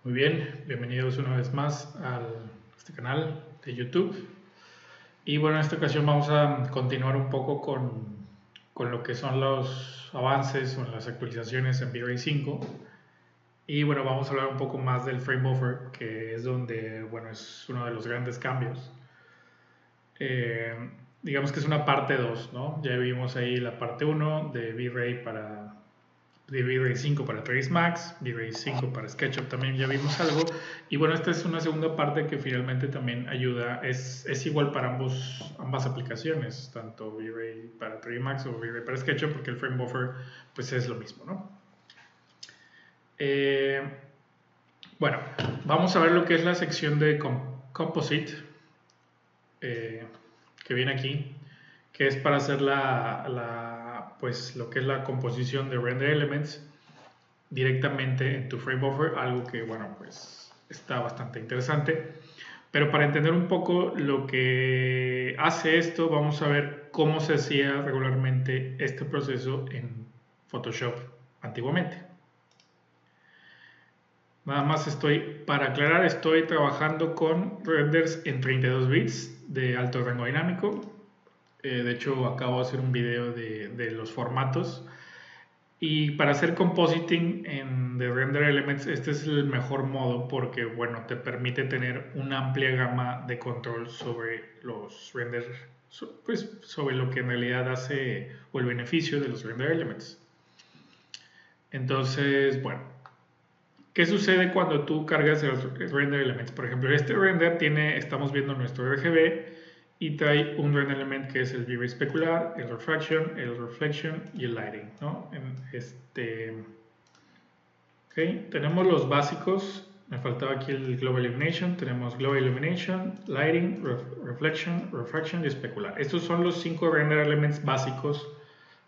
Muy bien, bienvenidos una vez más a este canal de YouTube. Y bueno, en esta ocasión vamos a continuar un poco con lo que son los avances o las actualizaciones en V-Ray 5. Y bueno, vamos a hablar un poco más del frame buffer, que es donde, bueno, es uno de los grandes cambios. Eh, digamos que es una parte 2, ¿no? Ya vimos ahí la parte 1 de V-Ray de V-Ray 5 para Trace Max, V-Ray 5 para SketchUp también ya vimos algo. Y bueno, esta es una segunda parte que finalmente también ayuda, es igual para ambas aplicaciones, tanto V-Ray para 3 Max o V-Ray para SketchUp, porque el frame buffer pues es lo mismo, ¿no? Bueno, vamos a ver lo que es la sección de Composite, que viene aquí, que es para hacer pues lo que es la composición de render elements directamente en tu frame buffer, algo que, bueno, pues está bastante interesante. Pero para entender un poco lo que hace esto, vamos a ver cómo se hacía regularmente este proceso en Photoshop antiguamente. Nada más para aclarar, estoy trabajando con renders en 32 bits de alto rango dinámico. De hecho, acabo de hacer un video de los formatos. Y para hacer compositing de render elements, este es el mejor modo porque, bueno, te permite tener una amplia gama de control sobre los renders, pues sobre lo que en realidad hace o el beneficio de los render elements. Entonces, bueno, ¿qué sucede cuando tú cargas el render elements? Por ejemplo, este render estamos viendo nuestro RGB y trae un render element que es el V-Ray especular, el reflection y el lighting, ¿no? Okay. Tenemos los básicos, me faltaba aquí el Global Illumination, tenemos Global Illumination, Lighting, Reflection, Refraction y Especular. Estos son los 5 render elements básicos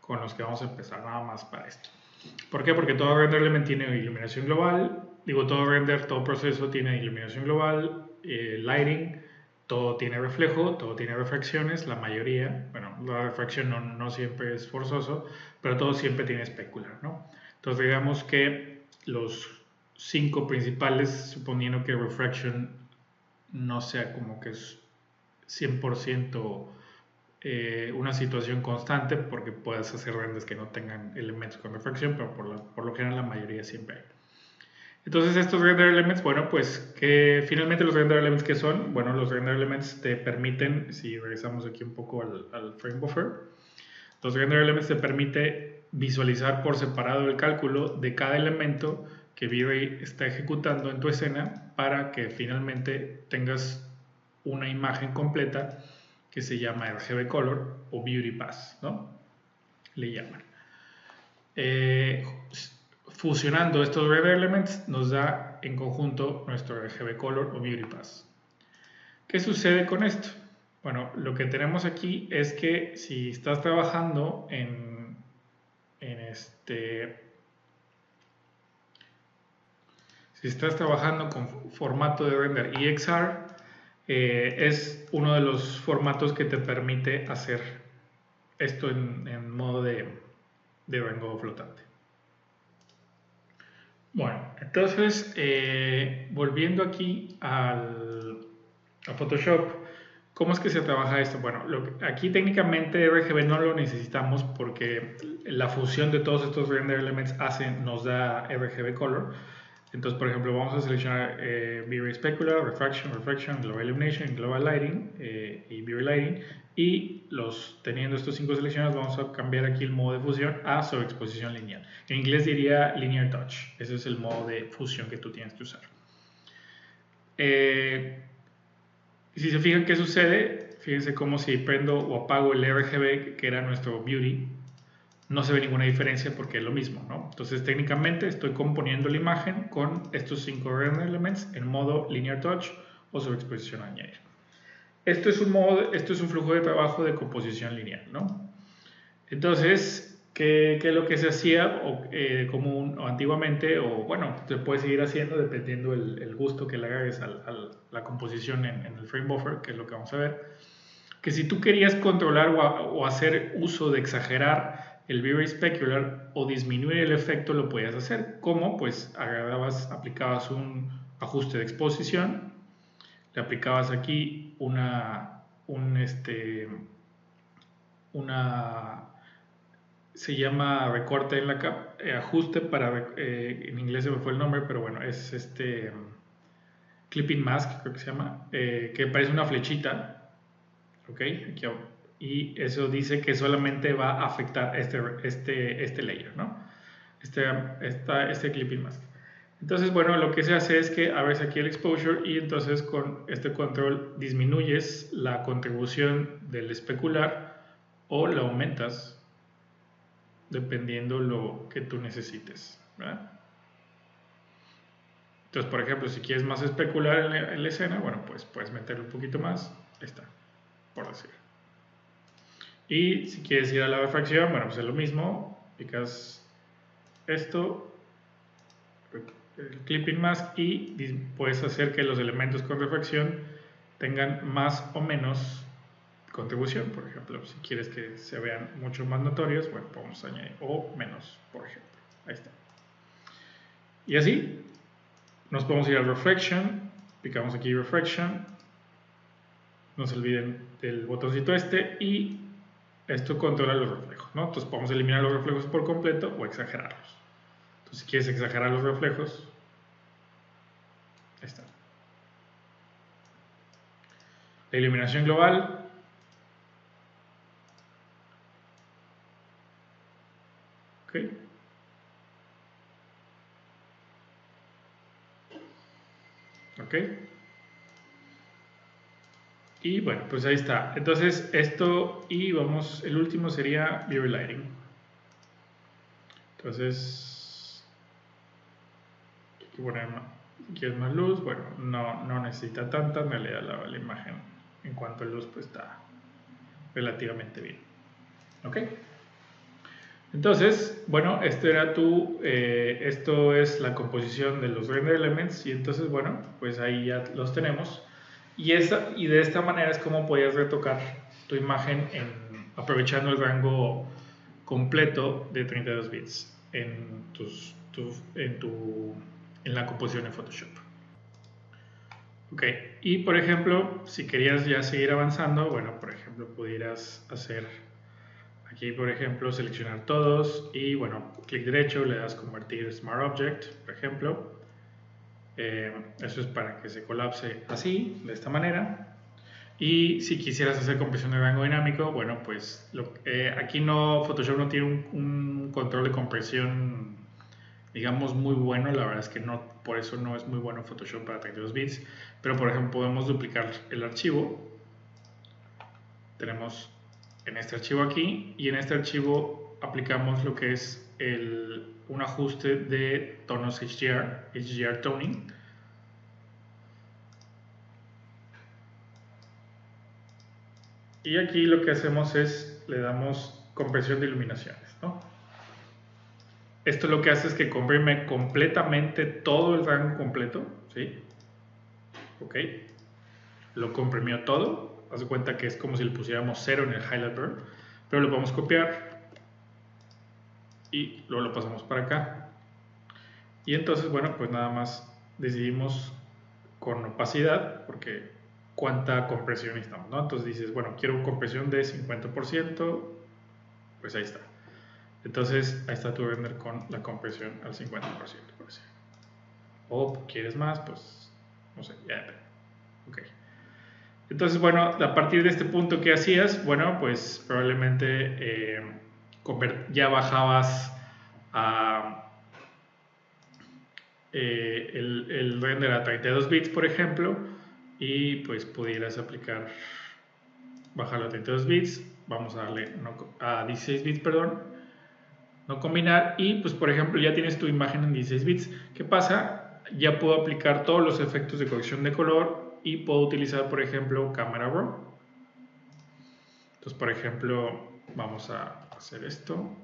con los que vamos a empezar nada más para esto. ¿Por qué? Porque todo render element tiene iluminación global, todo proceso tiene iluminación global, lighting, todo tiene reflejo, todo tiene refracciones, la mayoría, bueno, la refracción no siempre es forzoso, pero todo siempre tiene especular, ¿no? Entonces digamos que los 5 principales, suponiendo que refraction no sea como que es 100% una situación constante, porque puedes hacer renders que no tengan elementos con refracción, pero por lo general la mayoría siempre hay. Entonces estos render elements, bueno, pues que finalmente los render elements que son, bueno, los render elements te permiten, si regresamos aquí un poco al frame buffer, los render elements te permite visualizar por separado el cálculo de cada elemento que V-Ray está ejecutando en tu escena para que finalmente tengas una imagen completa que se llama RGB Color o Beauty Pass, ¿no? Le llaman. Fusionando estos render elements nos da en conjunto nuestro RGB Color o Beauty Pass. ¿Qué sucede con esto? Bueno, lo que tenemos aquí es que si estás trabajando si estás trabajando con formato de render EXR, es uno de los formatos que te permite hacer esto en modo de rango flotante. Bueno, entonces, volviendo aquí a Photoshop, ¿cómo es que se trabaja esto? Bueno, aquí técnicamente RGB no lo necesitamos porque la fusión de todos estos render elements nos da RGB color. Entonces, por ejemplo, vamos a seleccionar V-Ray Specular, Refraction, Global Illumination, Global Lighting y V-Ray Lighting. Y teniendo estos 5 seleccionados, vamos a cambiar aquí el modo de fusión a sobreexposición lineal. En inglés diría Linear Touch. Ese es el modo de fusión que tú tienes que usar. Si se fijan qué sucede, fíjense cómo si prendo o apago el RGB, que era nuestro Beauty, no se ve ninguna diferencia porque es lo mismo, ¿no? Entonces técnicamente estoy componiendo la imagen con estos 5 render elements en modo Linear Touch o sobreexposición añadir. Esto es un flujo de trabajo de composición lineal, ¿no? Entonces, ¿qué es lo que se hacía o antiguamente? O bueno, se puede seguir haciendo dependiendo el gusto que le hagas a la composición en el frame buffer, que es lo que vamos a ver. Que si tú querías controlar o hacer uso de exagerar el V-Ray Specular o disminuir el efecto, lo podías hacer. ¿Cómo? Pues aplicabas un ajuste de exposición, le aplicabas aquí se llama recorte en la capa, ajuste para, en inglés se me fue el nombre, pero bueno, es clipping mask, creo que se llama, que parece una flechita, ok, aquí, y eso dice que solamente va a afectar este layer, ¿no? Este clipping mask. Entonces, bueno, lo que se hace es que abres aquí el exposure y entonces con este control disminuyes la contribución del especular o la aumentas dependiendo lo que tú necesites, ¿verdad? Entonces, por ejemplo, si quieres más especular en la escena, bueno, pues puedes meterle un poquito más, ahí está, por decir. Y si quieres ir a la refracción, bueno, pues es lo mismo, picas esto, el clipping mask, y puedes hacer que los elementos con refracción tengan más o menos contribución. Por ejemplo, si quieres que se vean mucho más notorios, bueno, podemos añadir, o menos, por ejemplo. Ahí está. Y así, nos podemos ir a Reflection, picamos aquí Reflection, no se olviden del botoncito y esto controla los reflejos, ¿no? Entonces podemos eliminar los reflejos por completo o exagerarlos. Entonces si quieres exagerar los reflejos, ahí está. La iluminación global. Ok. Ok. Y bueno, pues ahí está. Entonces esto, y vamos, el último sería Viewer Lighting. Entonces, aquí poner más, si quieres más luz, bueno, no necesita tanta, en realidad la imagen en cuanto a luz pues está relativamente bien. Ok. Entonces, bueno, esto es la composición de los render elements, y entonces, bueno, pues ahí ya los tenemos. Y de esta manera es como podías retocar tu imagen aprovechando el rango completo de 32 bits en la composición en Photoshop. Ok, y por ejemplo, si querías ya seguir avanzando, bueno, por ejemplo, pudieras hacer aquí, por ejemplo, seleccionar todos y, bueno, clic derecho, le das convertir Smart Object, por ejemplo. Eso es para que se colapse así, de esta manera. Y si quisieras hacer compresión de rango dinámico, bueno, pues aquí Photoshop no tiene un control de compresión, digamos, muy bueno. La verdad es que por eso no es muy bueno Photoshop para 32 bits. Pero, por ejemplo, podemos duplicar el archivo. Tenemos en este archivo aquí, y en este archivo aplicamos lo que es un ajuste de tonos HDR Toning. Y aquí lo que hacemos es, le damos compresión de iluminaciones, ¿no? Esto lo que hace es que comprime completamente todo el rango completo, ¿sí? Ok. Lo comprimió todo. Haz de cuenta que es como si le pusiéramos 0 en el Highlight Burn. Pero lo podemos copiar y luego lo pasamos para acá. Y entonces, bueno, pues nada más decidimos con opacidad, porque cuánta compresión necesitamos, ¿no? Entonces dices, bueno, quiero una compresión de 50%, pues ahí está. Entonces, ahí está tu render con la compresión al 50%, por decir. O quieres más, pues, no sé, ya depende. Ok. Entonces, bueno, a partir de este punto, ¿qué hacías? Bueno, pues probablemente ya bajabas el render a 32 bits, por ejemplo, y pues pudieras bajarlo a 32 bits, vamos a darle a 16 bits, perdón, no combinar, y pues por ejemplo ya tienes tu imagen en 16 bits. ¿Qué pasa? Ya puedo aplicar todos los efectos de corrección de color y puedo utilizar, por ejemplo, Camera Raw. Entonces, por ejemplo, vamos a hacer esto.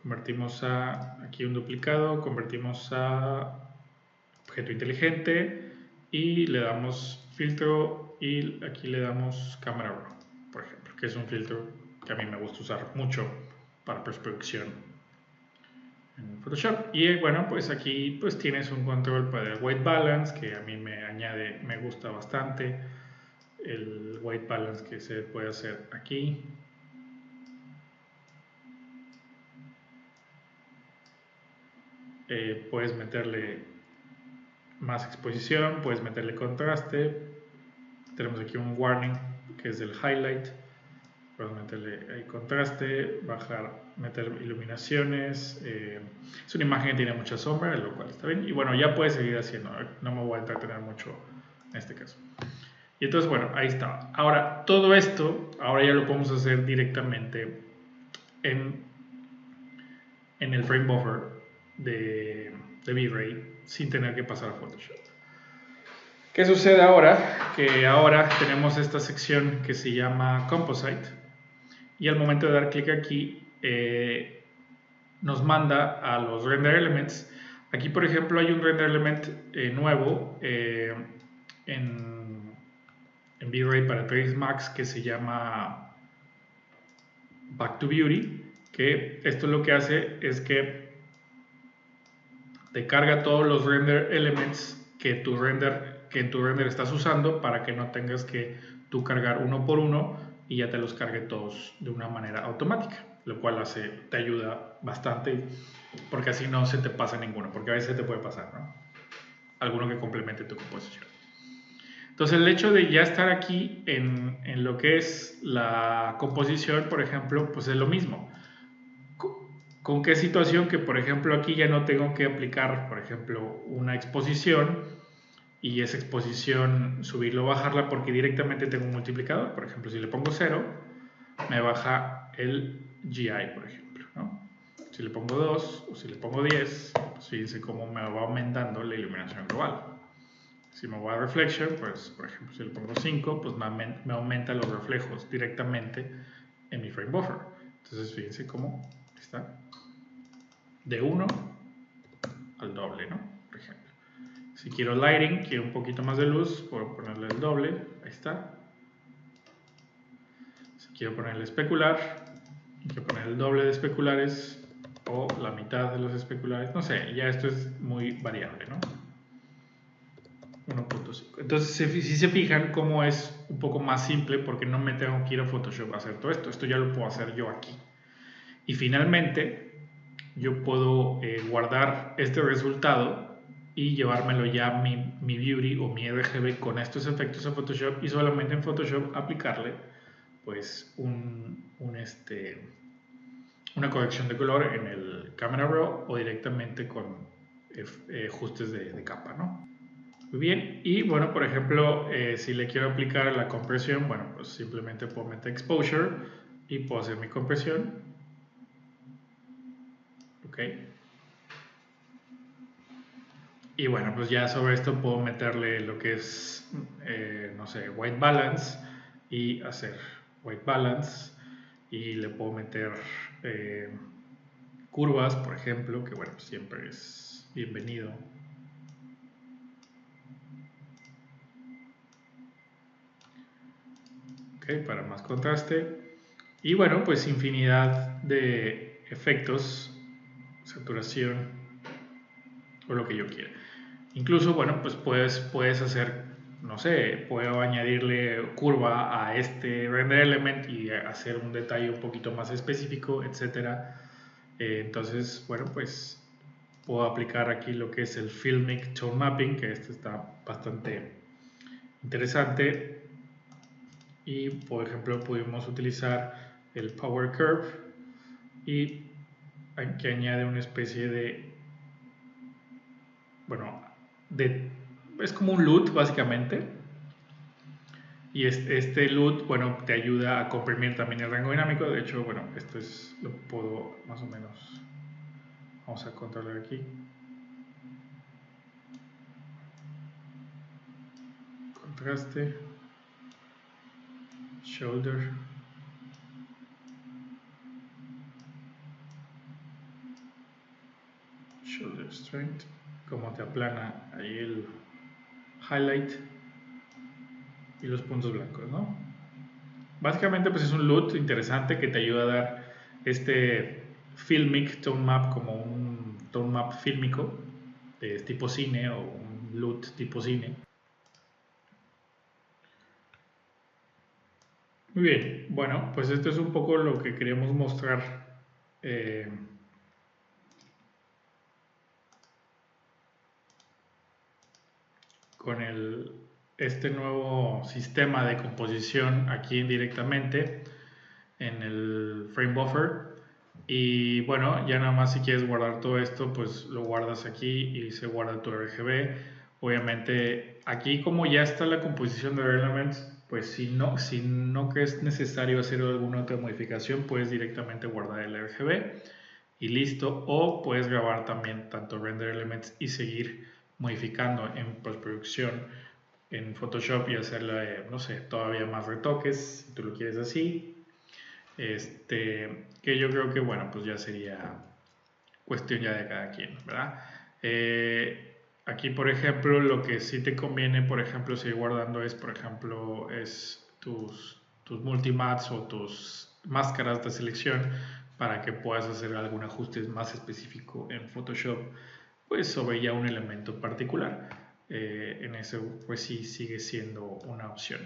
Convertimos aquí un duplicado, convertimos a objeto inteligente y le damos filtro, y aquí le damos Camera Raw, por ejemplo, que es un filtro que a mí me gusta usar mucho para postproducción. en Photoshop. Y bueno, pues aquí pues tienes un control para el white balance que a mí me gusta bastante. El white balance que se puede hacer aquí. Puedes meterle más exposición, puedes meterle contraste. Tenemos aquí un warning que es del highlight. Puedes meterle ahí contraste, meter iluminaciones. Es una imagen que tiene mucha sombra, lo cual está bien. Y bueno, ya puedes seguir haciendo. No me voy a entretener mucho en este caso. Y entonces, bueno, ahí está. Ahora, todo esto, ahora ya lo podemos hacer directamente en el frame buffer de V-Ray sin tener que pasar a Photoshop. ¿Qué sucede ahora? Que ahora tenemos esta sección que se llama Composite y al momento de dar clic aquí nos manda a los render elements. Aquí por ejemplo hay un render element nuevo en V-Ray para 3ds Max que se llama Back to Beauty, que esto lo que hace es que te carga todos los render elements que en tu render estás usando para que no tengas que tú cargar uno por uno y ya te los cargue todos de una manera automática, lo cual te ayuda bastante porque así no se te pasa ninguno, porque a veces te puede pasar, ¿no? Alguno que complemente tu composición. Entonces el hecho de ya estar aquí en lo que es la composición, por ejemplo, pues es lo mismo. ¿Con qué situación? Que por ejemplo aquí ya no tengo que aplicar, por ejemplo, una exposición y esa exposición subirlo o bajarla porque directamente tengo un multiplicador. Por ejemplo, si le pongo 0, me baja el GI, por ejemplo, ¿no? Si le pongo 2 o si le pongo 10, pues fíjense cómo me va aumentando la iluminación global. Si me voy a Reflection, pues por ejemplo si le pongo 5, pues me aumenta los reflejos directamente en mi frame buffer. Entonces fíjense cómo está de 1 al doble, ¿no? Por ejemplo. Si quiero lighting, quiero un poquito más de luz, puedo ponerle el doble, ahí está. Si quiero ponerle especular, quiero poner el doble de especulares o la mitad de los especulares, no sé, ya esto es muy variable, ¿no? 1.5. Entonces, si se fijan cómo es un poco más simple porque no me tengo que ir a Photoshop a hacer todo esto. Esto ya lo puedo hacer yo aquí. Y finalmente, yo puedo guardar este resultado y llevármelo ya mi Beauty o mi RGB con estos efectos a Photoshop y solamente en Photoshop aplicarle pues una corrección de color en el Camera Raw o directamente con ajustes de capa, ¿no? Muy bien, y bueno, por ejemplo, si le quiero aplicar la compresión, bueno, pues simplemente puedo meter exposure y puedo hacer mi compresión. Ok. Y bueno, pues ya sobre esto puedo meterle lo que es, no sé, white balance y hacer white balance. Y le puedo meter curvas, por ejemplo, que bueno, pues siempre es bienvenido. Ok, para más contraste. Y bueno, pues infinidad de efectos, saturación o lo que yo quiera. Incluso, bueno, pues puedes hacer, no sé, puedo añadirle curva a este render element y hacer un detalle un poquito más específico, etcétera. Entonces, bueno, pues puedo aplicar aquí lo que es el Filmic Tone Mapping, que este está bastante interesante. Y, por ejemplo, pudimos utilizar el Power Curve y que añade una especie de, bueno, es como un LUT básicamente. Y este LUT, bueno, te ayuda a comprimir también el rango dinámico. De hecho, bueno, esto lo puedo más o menos, vamos a controlar aquí. Contraste, shoulder, shoulder strength, como te aplana ahí el highlight y los puntos blancos, ¿no? Básicamente pues es un LUT interesante que te ayuda a dar este Filmic Tone Map como un tone map fílmico de tipo cine o un LUT tipo cine. Muy bien, bueno, pues esto es un poco lo que queríamos mostrar con este nuevo sistema de composición aquí directamente en el frame buffer. Y bueno, ya nada más si quieres guardar todo esto, pues lo guardas aquí y se guarda tu RGB. Obviamente aquí como ya está la composición de elements, pues si no crees necesario hacer alguna otra modificación, puedes directamente guardar el RGB y listo. O puedes grabar también tanto render elements y seguir modificando en postproducción en Photoshop y hacerle, no sé, todavía más retoques, si tú lo quieres así. Que yo creo que, bueno, pues ya sería cuestión ya de cada quien, ¿verdad? Aquí, por ejemplo, lo que sí te conviene, por ejemplo, seguir guardando es, por ejemplo, es tus multimats o tus máscaras de selección para que puedas hacer algún ajuste más específico en Photoshop, pues sobre ya un elemento particular. En eso, pues sí sigue siendo una opción.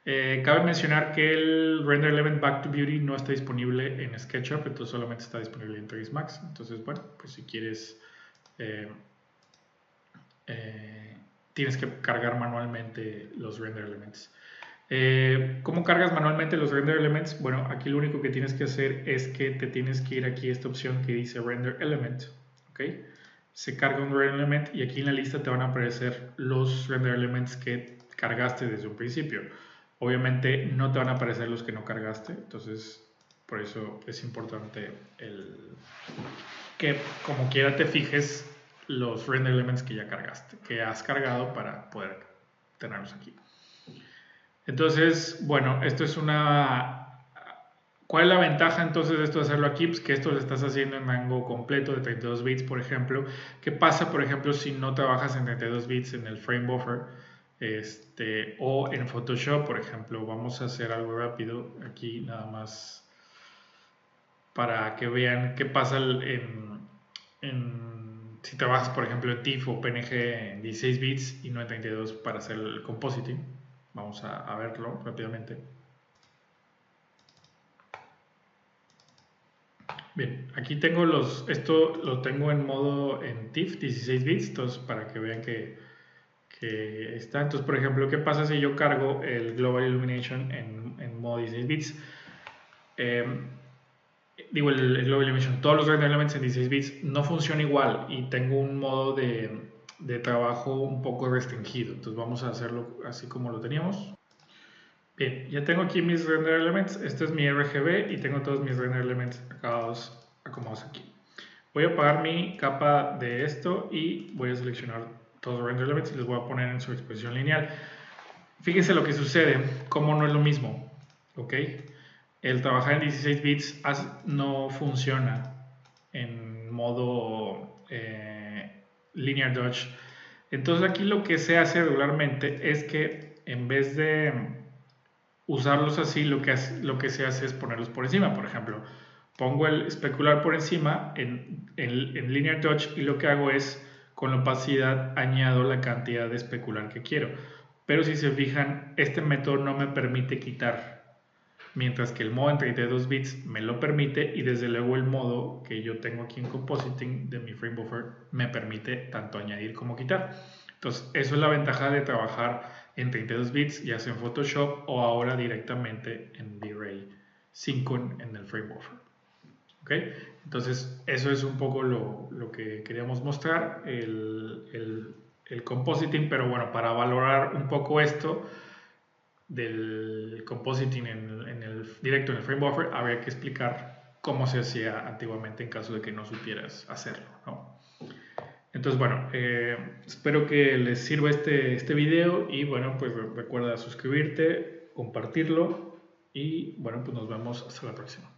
Cabe mencionar que el Render Element Back to Beauty no está disponible en SketchUp, entonces solamente está disponible en 3ds Max. Entonces, bueno, pues si quieres, tienes que cargar manualmente los Render Elements. ¿Cómo cargas manualmente los Render Elements? Bueno, aquí lo único que tienes que hacer es que te tienes que ir aquí a esta opción que dice Render Element. ¿Ok? Se carga un Render Element y aquí en la lista te van a aparecer los Render Elements que cargaste desde un principio. Obviamente no te van a aparecer los que no cargaste, entonces por eso es importante que como quiera te fijes los render elements que ya cargaste, que has cargado para poder tenerlos aquí. Entonces, bueno, esto es ¿Cuál es la ventaja entonces de esto de hacerlo aquí? Pues que esto lo estás haciendo en rango completo de 32 bits, por ejemplo. ¿Qué pasa, por ejemplo, si no trabajas en 32 bits en el frame buffer? O en Photoshop, por ejemplo, vamos a hacer algo rápido aquí nada más para que vean qué pasa si trabajas, por ejemplo, en TIFF o PNG en 16 bits y no en 32 para hacer el compositing. Vamos a verlo rápidamente. Bien, aquí tengo esto lo tengo en modo en TIFF 16 bits, entonces para que vean que está. Entonces, por ejemplo, ¿qué pasa si yo cargo el Global Illumination en modo 16 bits? Digo, el Global Illumination, todos los render elements en 16 bits no funciona igual y tengo un modo de trabajo un poco restringido. Entonces vamos a hacerlo así como lo teníamos. Bien, ya tengo aquí mis render elements. Este es mi RGB y tengo todos mis render elements acomodados aquí. Voy a apagar mi capa de esto y voy a seleccionar todos los render elements y les voy a poner en su exposición lineal. Fíjense lo que sucede, cómo no es lo mismo, ¿ok? El trabajar en 16 bits no funciona en modo Linear Dodge. Entonces aquí lo que se hace regularmente es que en vez de usarlos así, lo que se hace es ponerlos por encima. Por ejemplo, pongo el especular por encima en Linear Dodge y lo que hago es, con la opacidad, añado la cantidad de especular que quiero. Pero si se fijan, este método no me permite quitar, mientras que el modo en 32 bits me lo permite y desde luego el modo que yo tengo aquí en Compositing de mi frame buffer me permite tanto añadir como quitar. Entonces, eso es la ventaja de trabajar en 32 bits, ya sea en Photoshop o ahora directamente en V-Ray 5 en el frame buffer. ¿Okay? Entonces, eso es un poco lo que queríamos mostrar, el compositing, pero bueno, para valorar un poco esto del compositing directo en el frame buffer, habría que explicar cómo se hacía antiguamente en caso de que no supieras hacerlo, ¿no? Entonces, bueno, espero que les sirva este video y bueno, pues recuerda suscribirte, compartirlo y bueno, pues nos vemos hasta la próxima.